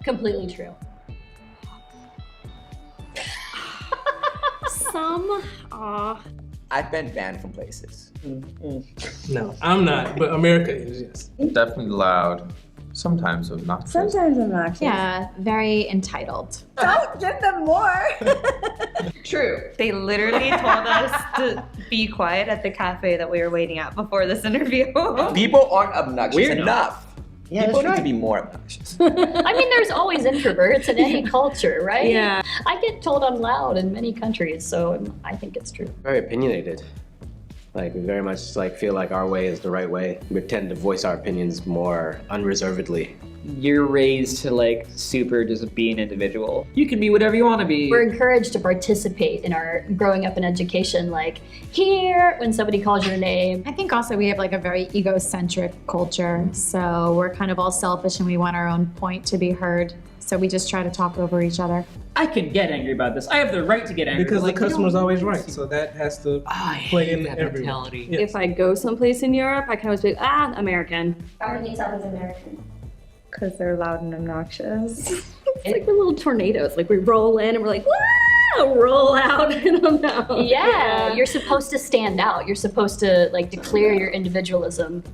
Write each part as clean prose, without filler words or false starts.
Completely true. Some, I've been banned from places. No, I'm not, but America is, yes. Definitely loud. Sometimes obnoxious. Sometimes obnoxious. Yeah, very entitled. Don't give them more. True. They literally told us to be quiet at the cafe that we were waiting at before this interview. People aren't obnoxious Weird. enough. Yeah, People that's need to right. be more obnoxious. I mean, there's always introverts in any culture, right? Yeah. I get told I'm loud in many countries, so I think it's true. Very opinionated. Like, we very much feel like our way is the right way. We tend to voice our opinions more unreservedly. You're raised to super just be an individual. You can be whatever you want to be. We're encouraged to participate in our growing up in education, like here when somebody calls your name. I think also we have a very egocentric culture. So we're kind of all selfish and we want our own point to be heard. So we just try to talk over each other. I can get angry about this. I have the right to get angry. Because the you customer's don't- always right, so that has to play in that every mentality. Yes. if I go someplace in Europe, I can always be American. How can you tell who's American? Because they're loud and obnoxious. It's like we're little tornadoes. Like we roll in and we're like, wow, roll out and I'm out. Yeah, you're supposed to stand out. You're supposed to declare your individualism.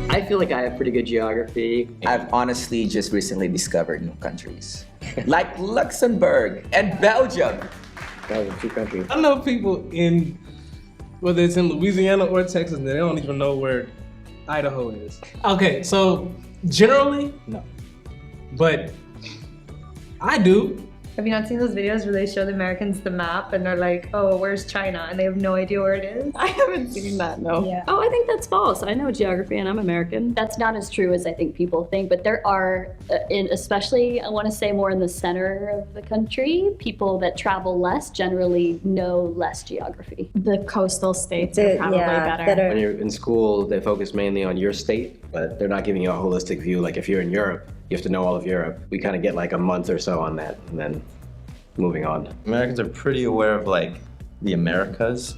I feel like I have pretty good geography. I've honestly just recently discovered new countries. Like Luxembourg and Belgium. Those are two countries. I know people in, whether it's in Louisiana or Texas, they don't even know where Idaho is. Okay, so generally, no. But I do. Have you not seen those videos where they show the Americans the map and they're like, oh, where's China? And they have no idea where it is? I haven't seen that, no. Yeah. Oh, I think that's false. I know geography and I'm American. That's not as true as I think people think, but there are, especially I want to say more in the center of the country, people that travel less generally know less geography. The coastal states are probably better. When you're in school, they focus mainly on your state, but they're not giving you a holistic view. Like if you're in Europe, you have to know all of Europe. We kind of get a month or so on that, and then moving on. Americans are pretty aware of the Americas,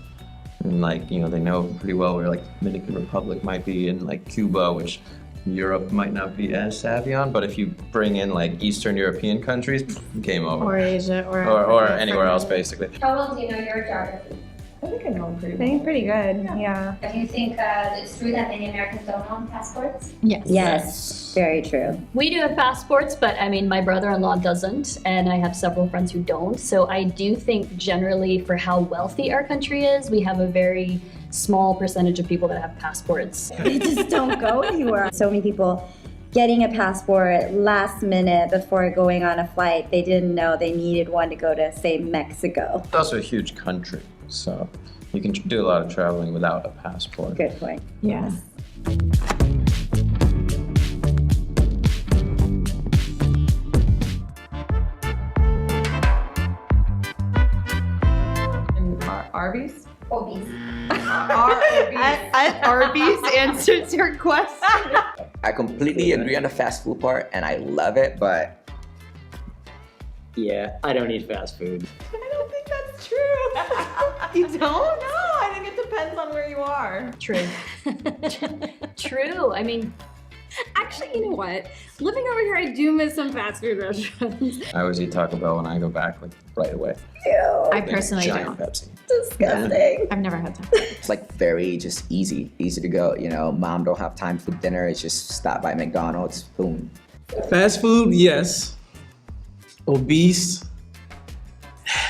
and they know pretty well where Dominican Republic might be, and Cuba, which Europe might not be as savvy on. But if you bring in Eastern European countries, game over. Or Asia, or anywhere else basically. How well do you know your geography? I think I know them pretty well. I think pretty good, yeah. Do you think it's true that many Americans don't own passports? Yes. Yes, very true. We do have passports, but I mean, my brother-in-law doesn't, and I have several friends who don't. So I do think generally for how wealthy our country is, we have a very small percentage of people that have passports. They just don't go anywhere. So many people getting a passport last minute before going on a flight. They didn't know they needed one to go to, say, Mexico. It's also a huge country, so you can do a lot of traveling without a passport. Good point. Yes. Arby's? Obese. Arby's answers your question. I completely agree on the fast food part, and I love it, but Yeah, I don't eat fast food. I don't think that's true. You don't? No, I think it depends on where you are. True. True. I mean, Actually, you know what? Living over here, I do miss some fast food restaurants. I always eat Taco Bell when I go back right away. Ew, I personally Giant don't. Pepsi. disgusting. I've never had that. it's very just easy to go. Mom don't have time for dinner. It's just stop by McDonald's, boom. Fast food, yes. Obese,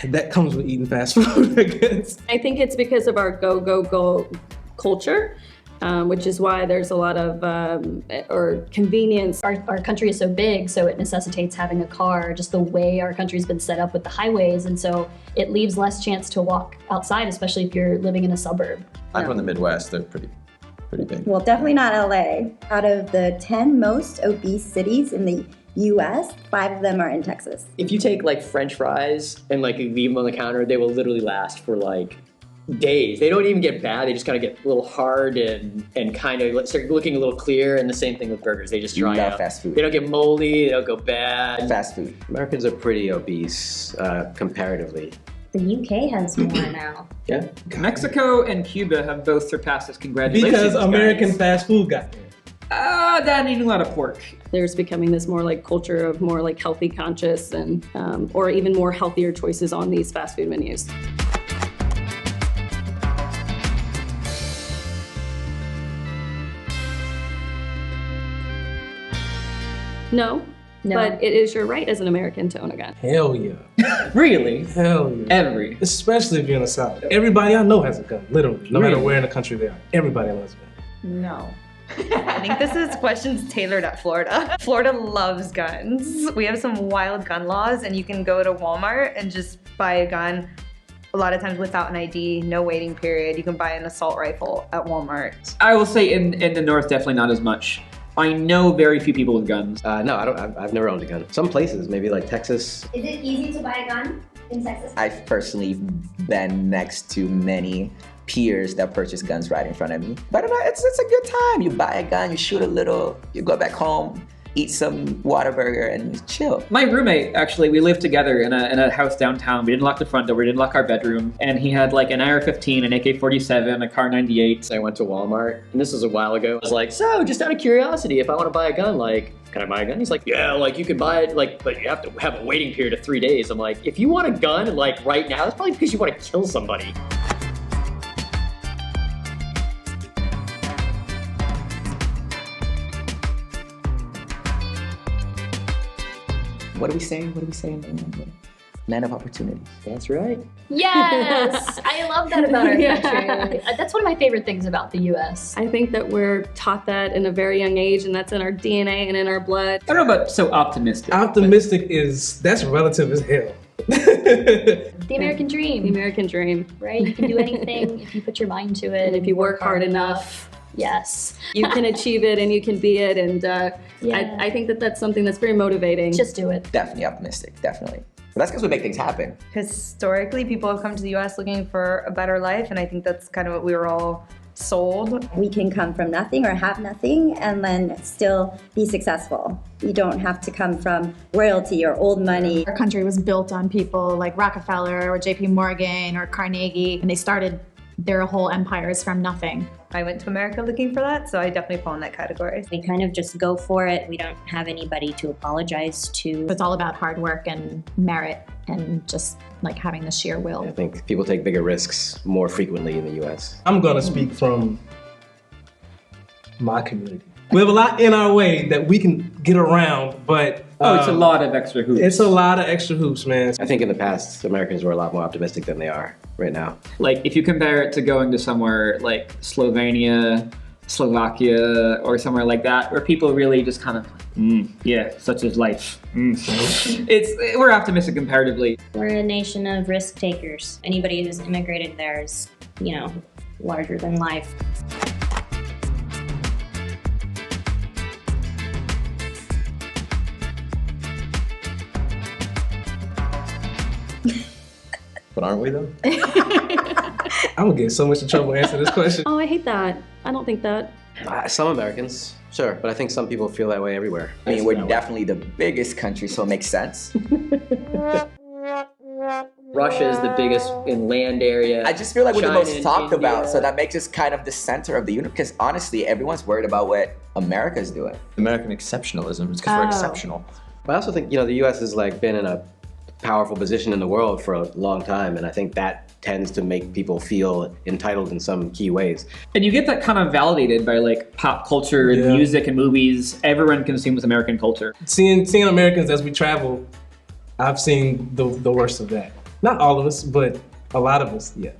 that comes with eating fast food, I guess. I think it's because of our go, go, go culture. Which is why there's a lot of convenience. our country is so big, so it necessitates having a car, just the way our country's been set up with the highways, and so it leaves less chance to walk outside, especially if you're living in a suburb. I'm from the Midwest. They're pretty big. Well, definitely not LA. Out of the 10 most obese cities in the US, 5 of them are in Texas. If you take French fries and leave them on the counter, they will literally last for days. They don't even get bad. They just kind of get a little hard and kind of start looking a little clear. And the same thing with burgers. They just dry love out. fast food. They don't get moldy. They don't go bad. Fast food. Americans are pretty obese comparatively. The UK has more now. Yeah. Mexico and Cuba have both surpassed us. Congratulations, Because American guys. fast food got there. That eating a lot of pork. There's becoming this more like culture of more like healthy conscious and or even more healthier choices on these fast food menus. No, but it is your right as an American to own a gun. Hell yeah. Really? Hell yeah. Every. Especially if you're in the South. Everybody I know has a gun, literally. No matter Really? where in the country they are. Everybody has a gun. No. I think this is questions tailored at Florida. Florida loves guns. We have some wild gun laws, and you can go to Walmart and just buy a gun a lot of times without an ID, no waiting period. You can buy an assault rifle at Walmart. I will say in the north, definitely not as much. I know very few people with guns. No, I don't. I've never owned a gun. Some places, maybe like Texas. Is it easy to buy a gun in Texas? I've personally been next to many peers that purchase guns right in front of me. But it's a good time. You buy a gun, you shoot a little, you go back home, eat some Whataburger, and you chill. My roommate, actually, we lived together in a house downtown. We didn't lock the front door, we didn't lock our bedroom. And he had like an AR-15, an AK-47, a Car 98. I went to Walmart, and this was a while ago. I was like, so just out of curiosity, if I want to buy a gun, like, can I buy a gun? He's like, yeah, like you can buy it, like, but you have to have a waiting period of 3 days. I'm like, if you want a gun, like right now, it's probably because you want to kill somebody. What are we saying? What are we saying? Land of opportunities. That's right. Yes, I love that about our Yeah. country. That's one of my favorite things about the U.S. I think that we're taught that in a very young age, and that's in our DNA and in our blood. I don't know about so optimistic. Optimistic that's relative as hell. The American dream. The American dream. Right? You can do anything if you put your mind to it. And if you work hard enough. Yes. You can achieve it and you can be it, and Yeah. I think that that's something that's very motivating. Just do it. Definitely optimistic, definitely. But that's because we make things happen. Historically, people have come to the US looking for a better life, and I think that's kind of what we were all sold. We can come from nothing or have nothing and then still be successful. You don't have to come from royalty or old money. Our country was built on people like Rockefeller or JP Morgan or Carnegie, and they started their whole empires from nothing. I went to America looking for that, so I definitely fall in that category. We kind of just go for it. We don't have anybody to apologize to. It's all about hard work and merit and just like having the sheer will. I think people take bigger risks more frequently in the U.S. I'm gonna speak from my community. We have a lot in our way that we can get around, but it's a lot of extra hoops. It's a lot of extra hoops, man. I think in the past, Americans were a lot more optimistic than they are right now. Like if you compare it to going to somewhere like Slovenia, Slovakia, or somewhere like that, where people really just kind of, yeah, such is life. We're optimistic comparatively. We're a nation of risk takers. Anybody who's immigrated there is, larger than life. But aren't we though? I'm gonna get so much in trouble answering this question. Oh, I hate that. I don't think that. Some Americans, sure, but I think some people feel that way everywhere. I mean, we're definitely the biggest country, so it makes sense. Russia is the biggest in land area. I just feel like we're the China most and talked about, India. so that makes us kind of the center of the universe. Because honestly, everyone's worried about what America's doing. American exceptionalism is because we're exceptional. But I also think, the U.S. has been in a powerful position in the world for a long time, and I think that tends to make people feel entitled in some key ways. And you get that kind of validated by like pop culture and music and movies. Everyone consumes American culture. Seeing Americans as we travel, I've seen the worst of that. Not all of us, but a lot of us, yeah.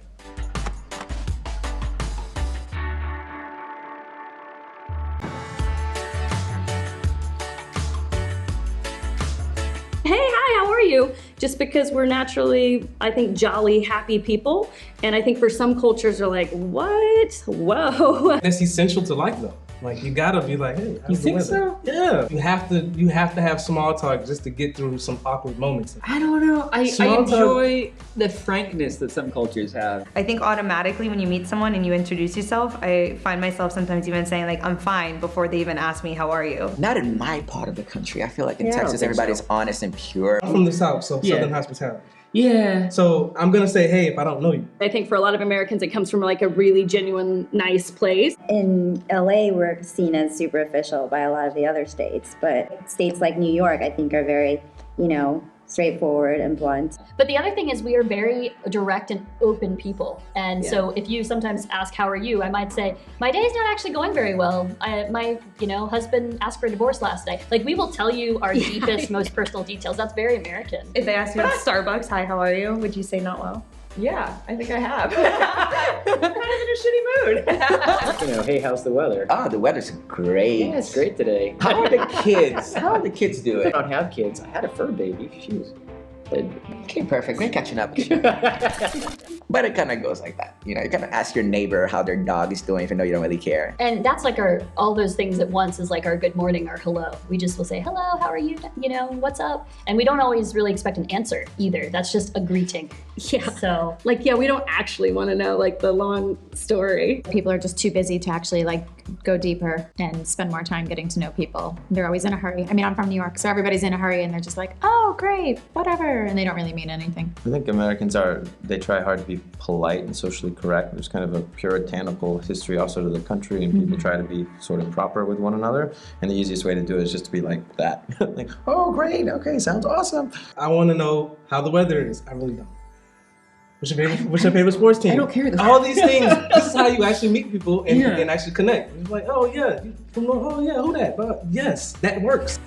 Hey, hi, how are you? Just because we're naturally, I think, jolly, happy people. And I think for some cultures are like, what? Whoa. That's essential to life though. Like you gotta be like, hey, how's You the think weather? so? Yeah. You have to have small talk just to get through some awkward moments. I don't know. I Small talk- enjoy the frankness that some cultures have. I think automatically when you meet someone and you introduce yourself, I find myself sometimes even saying like, I'm fine before they even ask me, how are you? Not in my part of the country. I feel like in Yeah, I don't Texas, think everybody's so. honest and pure. I'm from the South, so Yeah. Southern hospitality. Yeah. So I'm gonna say hey if I don't know you. I think for a lot of Americans, it comes from like a really genuine, nice place. In LA, we're seen as superficial by a lot of the other states, but states like New York, I think, are very, straightforward and blunt. But the other thing is we are very direct and open people. And so if you sometimes ask, how are you? I might say, my day's not actually going very well. My husband asked for a divorce last night. Like, we will tell you our deepest, most personal details. That's very American. If they asked you at Starbucks, hi, how are you? Would you say not well? Yeah, I think I have. I'm kind of in a shitty mood. Hey, how's the weather? Oh, the weather's great. Yeah, it's great today. How are the kids? How are the kids I doing? don't have kids. I had a fur baby. She was. Okay, perfect. We're catching up. But it kind of goes like that. You kind of ask your neighbor how their dog is doing, even though you don't really care. And that's like all those things at once is like our good morning, our hello. We just will say, hello, how are you? What's up? And we don't always really expect an answer either. That's just a greeting. Yeah. So we don't actually want to know like the long story. People are just too busy to actually like go deeper and spend more time getting to know people. They're always in a hurry. I mean, I'm from New York, so everybody's in a hurry and they're just like, oh, great, whatever. And they don't really mean anything. I think Americans they try hard to be polite and socially correct. There's kind of a puritanical history also to the country, and people try to be sort of proper with one another. And the easiest way to do it is just to be like that. Like, oh, great, okay, sounds awesome. I want to know how the weather is. I really don't. What's your favorite sports team? I don't care. All these things. This is how you actually meet people and actually connect. It's like, oh yeah, who that? Yes, that works.